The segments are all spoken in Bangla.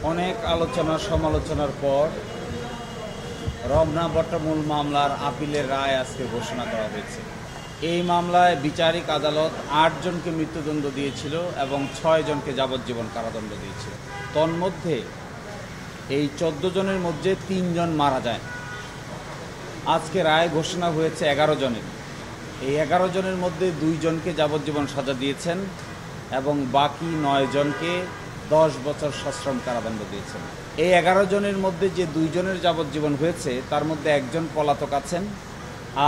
অনেক আলোচনা সমালোচনার পর রমনা বটমূল মামলার আপিলের রায় আজকে ঘোষণা করা হয়েছে। এই মামলায় বিচারিক আদালত ৮ জনকে মৃত্যুদণ্ড দিয়েছিল এবং ৬ জনকে যাবজ্জীবন কারাদণ্ড দিয়েছিল। তন্মধ্যে এই ১৪ জনের মধ্যে ৩ জন মারা যায়। আজকে রায় ঘোষণা হয়েছে ১১ জনের। এই ১১ জনের মধ্যে ২ জনকে যাবজ্জীবন সাজা দিয়েছেন এবং বাকি ৯ জনকে ১০ বছর সশ্রম কারাদণ্ড দিয়েছেন। এই ১১ জনের মধ্যে যে ২ জনের যাবজ্জীবন হয়েছে তার মধ্যে একজন পলাতক আছেন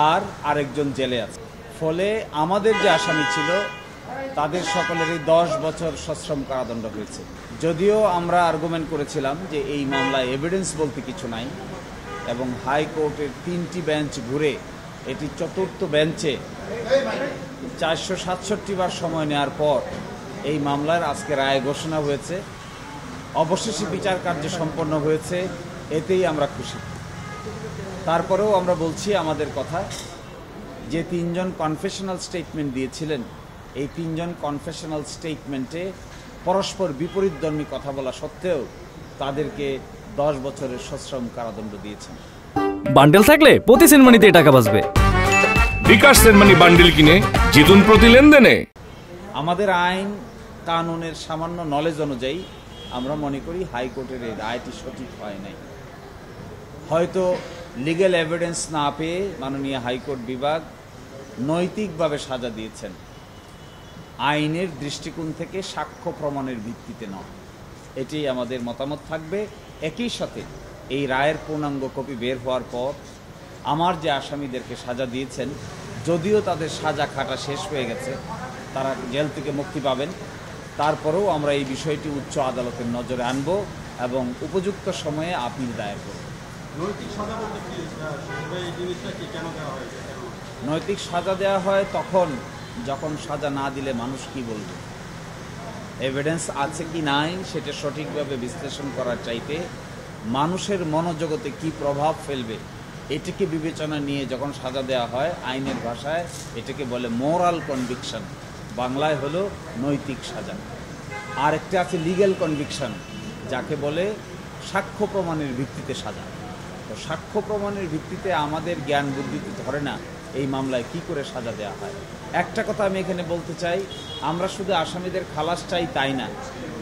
আর আরেকজন জেলে আছে। ফলে আমাদের যে আসামি ছিল তাদের সকলেরই ১০ বছর সশ্রম কারাদণ্ড হয়েছে। যদিও আমরা আর্গুমেন্ট করেছিলাম যে এই মামলায় এভিডেন্স বলতে কিছু নাই এবং হাইকোর্টের ৩টি বেঞ্চ ঘুরে এটি ৪র্থ বেঞ্চে ৪৬৭ বার সময় নেওয়ার পর এই মামলার আজকে রায় ঘোষণা হয়েছে। অবশেষে বিচার কার্য সম্পন্ন হয়েছে, এতেই আমরা খুশি। তারপরেও আমরা বলছি আমাদের কথা যে ৩ জন কনফেশনাল স্টেটমেন্ট দিয়েছিলেন, এই ৩ জন কনফেশনাল স্টেটমেন্টে পরস্পর বিপরীতধর্মী কথা বলা সত্ত্বেও তাদেরকে ১০ বছরের সশ্রম কারাদণ্ড দিয়েছেন। বান্ডেল থাকলে প্রতি সেনমানিতে টাকা বাঁচবে। বিকাশ সেনমানি বান্ডেল কিনে জিতুন প্রতি লেনদেনে। আমাদের আইন কানুনের সামান্য নলেজ অনুযায়ী আমরা মনে করি হাইকোর্টের এই রায়টি সঠিক হয় নাই। হয়তো লিগ্যাল এভিডেন্স না পেয়ে মাননীয় হাইকোর্ট বিভাগ নৈতিকভাবে সাজা দিয়েছেন, আইনের দৃষ্টিকোণ থেকে সাক্ষ্য প্রমাণের ভিত্তিতে নয়। এটি আমাদের মতামত থাকবে। একই সাথে এই রায়ের পূর্ণাঙ্গ কপি বের হওয়ার পর আমার যে আসামিদেরকে সাজা দিয়েছেন, যদিও তাদের সাজা খাটা শেষ হয়ে গেছে, তারা জেল থেকে মুক্তি পাবেন, তারপরেও আমরা এই বিষয়টি উচ্চ আদালতের নজরে আনব এবং উপযুক্ত সময়ে আপিল দায়ের করব। নৈতিক সাজা দেওয়া হয় তখন যখন সাজা না দিলে মানুষ কি বলবে, এভিডেন্স আছে কি নাই সেটা সঠিকভাবে বিশ্লেষণ করার চাইতে মানুষের মনোজগতে কি প্রভাব ফেলবে এটিকে বিবেচনা নিয়ে যখন সাজা দেওয়া হয়, আইনের ভাষায় এটাকে বলে মোরাল কনভিকশন, বাংলায় হলো নৈতিক সাজা। আর একটা আছে লিগ্যাল কনভিকশন, যাকে বলে সাক্ষ্য প্রমাণের ভিত্তিতে সাজা। তো সাক্ষ্য প্রমাণের ভিত্তিতে আমাদের জ্ঞান বুদ্ধিতে ধরে না এই মামলায় কি করে সাজা দেওয়া হয়। একটা কথা আমি এখানে বলতে চাই, আমরা শুধু আসামিদের খালাস চাই তাই না,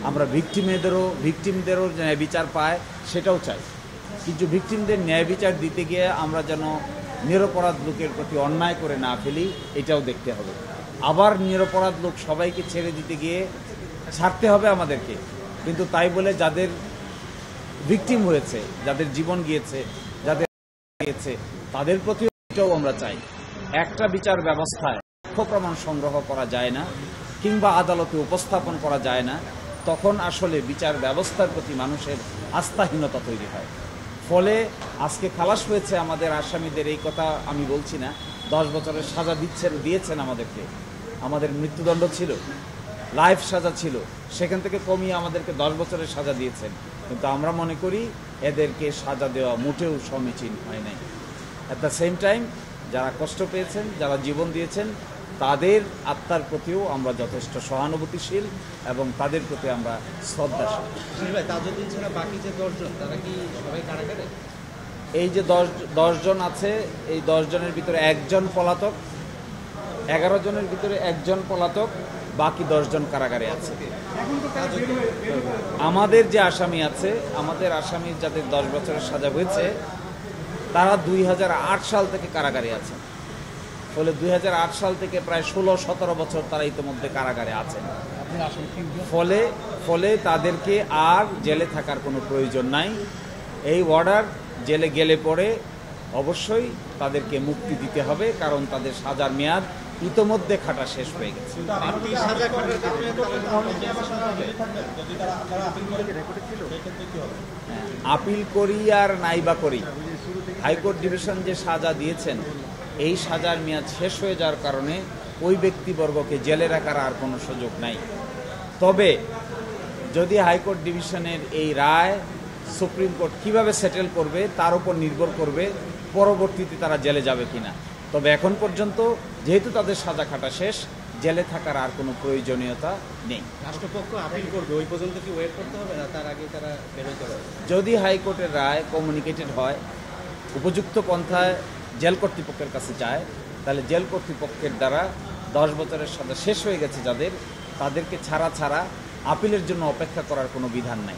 আমরা ভিকটিমদেরও ন্যায় বিচার পায় সেটাও চাই। কিন্তু ভিকটিমদের ন্যায় বিচার দিতে গিয়ে আমরা যেন নিরপরাধ লোকের প্রতি অন্যায় করে না ফেলি, এটাও দেখতে হবে। আবার নিরপরাধ লোক সবাইকে ছেড়ে দিতে গিয়ে ছাড়তে হবে আমাদেরকে, কিন্তু তাই বলে যাদের ভিকটিম হয়েছে, যাদের জীবন গিয়েছে, যাদের গিয়েছে, তাদের প্রতিও এটাও আমরা চাই। একটা বিচার ব্যবস্থায় সাক্ষ্য প্রমাণ সংগ্রহ করা যায় না কিংবা আদালতে উপস্থাপন করা যায় না, তখন আসলে বিচার ব্যবস্থার প্রতি মানুষের আস্থাহীনতা তৈরি হয়। ফলে আজকে খালাস হয়েছে আমাদের আসামিদের, এই কথা আমি বলছি না। 10 বছরের সাজা দিয়েছেন আমাদেরকে। আমাদের মৃত্যুদণ্ড ছিল, লাইফ সাজা ছিল, সেখান থেকে কমিয়ে আমাদেরকে 10 বছরের সাজা দিয়েছেন। কিন্তু আমরা মনে করি এদেরকে সাজা দেওয়া মোটেও সমীচীন হয় নাই। অ্যাট দ্য সেম টাইম যারা কষ্ট পেয়েছেন, যারা জীবন দিয়েছেন, তাদের আত্মার প্রতিও আমরা যথেষ্ট সহানুভূতিশীল এবং তাদের প্রতি আমরা শ্রদ্ধাশীল। এই যে 10 জন আছে, এই 10 জনের ভিতরে একজন পলাতক, 11 জনের ভিতরে একজন পলাতক, বাকি 10 জন কারাগারে আছে। আমাদের যে আসামি আছে, আমাদের আসামি যাদের 10 বছরের সাজা হয়েছে, তারা 2008 সাল থেকে কারাগারে আছে। ফলে 2008 সাল থেকে প্রায় 16-17 বছর তারা ইতিমধ্যে কারাগারে আছেন। ফলে তাদেরকে আর জেলে থাকার কোনো প্রয়োজন নাই। এই অর্ডার জেলে গেলে পরে অবশ্যই তাদেরকে মুক্তি দিতে হবে, কারণ তাদের সাজার মেয়াদ ইতিমধ্যে খাটা শেষ হয়ে গেছে। আপিল করি আর নাইবা করি, হাইকোর্ট ডিভিশন যে সাজা দিয়েছেন, এই সাজার মেয়াদ শেষ হয়ে যাওয়ার কারণে ওই ব্যক্তিবর্গকে জেলে রাখার আর কোনো সুযোগ নাই। তবে যদি হাইকোর্ট ডিভিশনের এই রায় সুপ্রিম কোর্ট কিভাবে সেটেল করবে তার উপর নির্ভর করবে পরবর্তীতে তারা জেলে যাবে কিনা। তবে এখন পর্যন্ত যেহেতু তাদের সাজা খাটা শেষ, জেলে থাকার আর কোনো প্রয়োজনীয়তা নেই। রাষ্ট্রপক্ষ আপিল করবে, ওই পর্যন্ত কি ওয়েট করতে হবে না, তার আগে তারা বেরোতে পারবে? যদি হাইকোর্টের রায় কমিউনিকেটেড হয়, উপযুক্ত পন্থায় জেল কর্তৃপক্ষের কাছে যায়, তাহলে জেল কর্তৃপক্ষের দ্বারা 10 বছরের সাজা শেষ হয়ে গেছে যাদের, তাদেরকে ছাড়া আপিলের জন্য অপেক্ষা করার কোনো বিধান নাই।